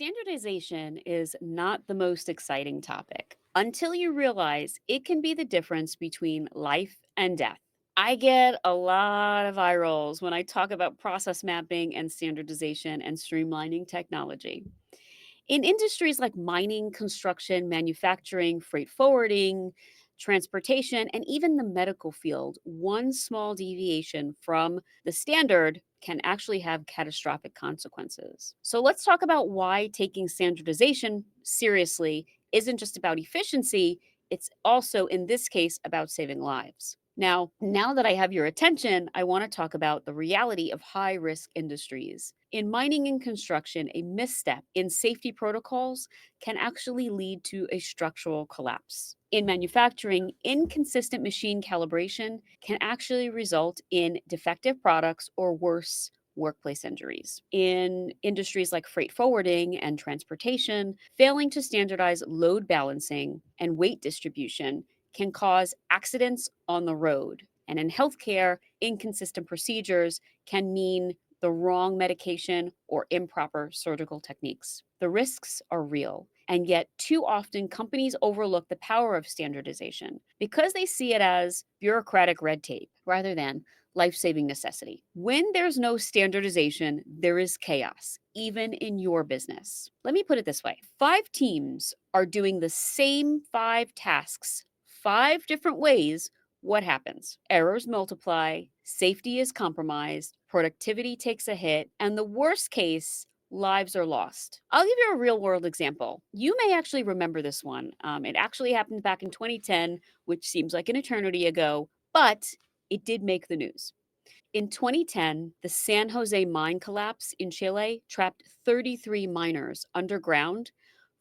Standardization is not the most exciting topic until you realize it can be the difference between life and death. I get a lot of eye rolls when I talk about process mapping and standardization and streamlining technology. In industries like mining, construction, manufacturing, freight forwarding, transportation, and even the medical field, one small deviation from the standard can actually have catastrophic consequences. So let's talk about why taking standardization seriously isn't just about efficiency, it's also, in this case, about saving lives. Now that I have your attention, I want to talk about the reality of high risk industries. In mining and construction, a misstep in safety protocols can actually lead to a structural collapse. In manufacturing, inconsistent machine calibration can actually result in defective products or worse, workplace injuries. In industries like freight forwarding and transportation, failing to standardize load balancing and weight distribution can cause accidents on the road. And in healthcare, inconsistent procedures can mean the wrong medication or improper surgical techniques. The risks are real. And yet, too often, companies overlook the power of standardization because they see it as bureaucratic red tape rather than life saving necessity. When there's no standardization, there is chaos, even in your business. Let me put it this way: five teams are doing the same five tasks five different ways. What happens? Errors multiply, safety is compromised, productivity takes a hit, and the worst case, lives are lost. I'll give you a real world example. You may actually remember this one. It actually happened back in 2010, which seems like an eternity ago, but it did make the news. In 2010, the San Jose mine collapse in Chile trapped 33 miners underground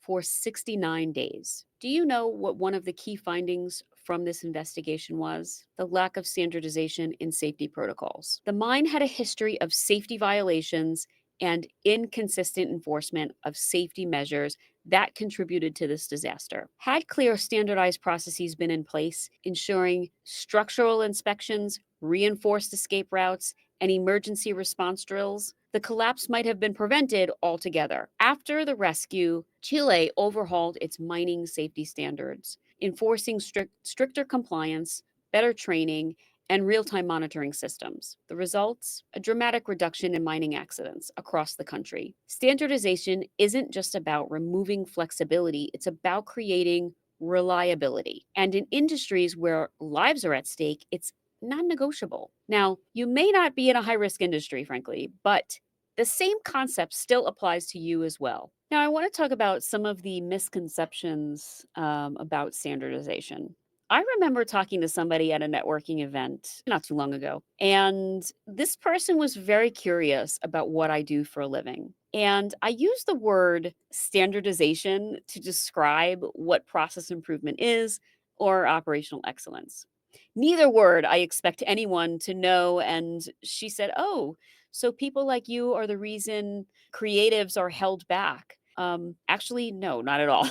for 69 days. Do you know what one of the key findings from this investigation was? The lack of standardization in safety protocols. The mine had a history of safety violations and inconsistent enforcement of safety measures that contributed to this disaster. Had clear standardized processes been in place, ensuring structural inspections, reinforced escape routes, and emergency response drills, the collapse might have been prevented altogether. After the rescue, Chile overhauled its mining safety standards, enforcing stricter compliance, better training, and real time monitoring systems. The results? A dramatic reduction in mining accidents across the country. Standardization isn't just about removing flexibility, it's about creating reliability. And in industries where lives are at stake, it's non negotiable. Now, you may not be in a high risk industry, frankly, but the same concept still applies to you as well. Now, I want to talk about some of the misconceptions about standardization. I remember talking to somebody at a networking event not too long ago, and this person was very curious about what I do for a living. And I use the word standardization to describe what process improvement is or operational excellence. Neither word I expect anyone to know. And she said, "Oh, so people like you are the reason creatives are held back." Actually, no, not at all.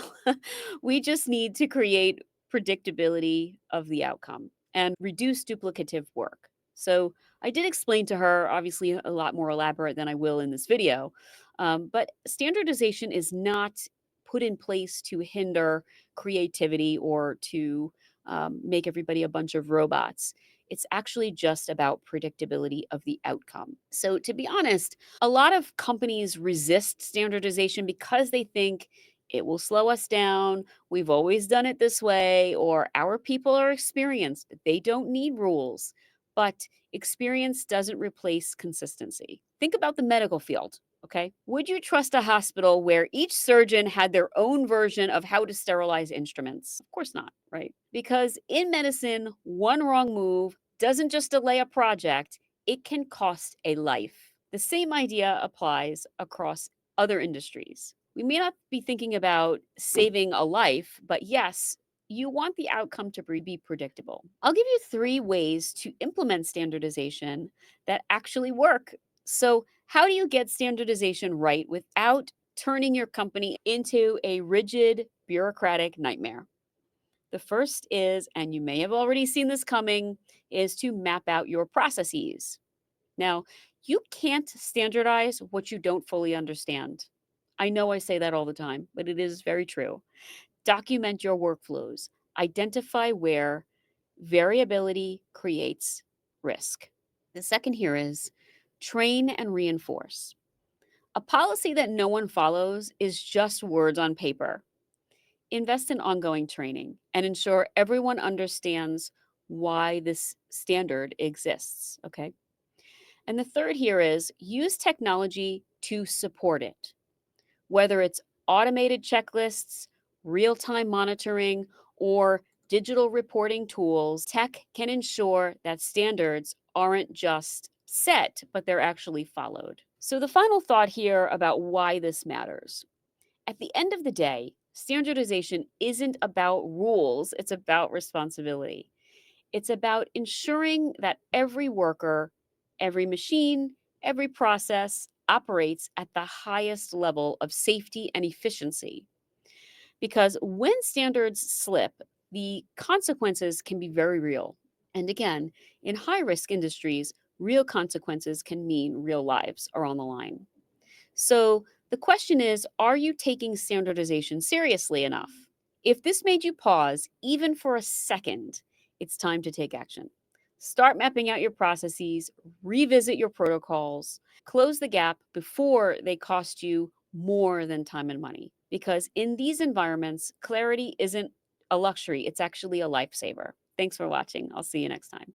We just need to create predictability of the outcome and reduce duplicative work. So I did explain to her, obviously, a lot more elaborate than I will in this video. But standardization is not put in place to hinder creativity or to make everybody a bunch of robots. It's actually just about predictability of the outcome. So, to be honest, a lot of companies resist standardization because they think it will slow us down. We've always done it this way, or our people are experienced. They don't need rules. But experience doesn't replace consistency. Think about the medical field. Okay. Would you trust a hospital where each surgeon had their own version of how to sterilize instruments? Of course not, right? Because in medicine, one wrong move doesn't just delay a project, it can cost a life. The same idea applies across other industries. We may not be thinking about saving a life, but yes, you want the outcome to be predictable. I'll give you three ways to implement standardization that actually work. So, how do you get standardization right without turning your company into a rigid, bureaucratic nightmare? The first is, and you may have already seen this coming, is to map out your processes. Now, you can't standardize what you don't fully understand. I know I say that all the time, but it is very true. Document your workflows. Identify where variability creates risk. The second here is train and reinforce. A policy that no one follows is just words on paper. Invest in ongoing training and ensure everyone understands why this standard exists. Okay. And the third here is use technology to support it, whether it's automated checklists, real time monitoring, or digital reporting tools. Tech can ensure that standards aren't just set, but they're actually followed. So, the final thought here about why this matters. At the end of the day, standardization isn't about rules, it's about responsibility. It's about ensuring that every worker, every machine, every process operates at the highest level of safety and efficiency. Because when standards slip, the consequences can be very real. And again, in high risk industries, real consequences can mean real lives are on the line. So the question is, are you taking standardization seriously enough? If this made you pause, even for a second, it's time to take action. Start mapping out your processes, revisit your protocols, close the gap before they cost you more than time and money. Because in these environments, clarity isn't a luxury, it's actually a lifesaver. Thanks for watching. I'll see you next time.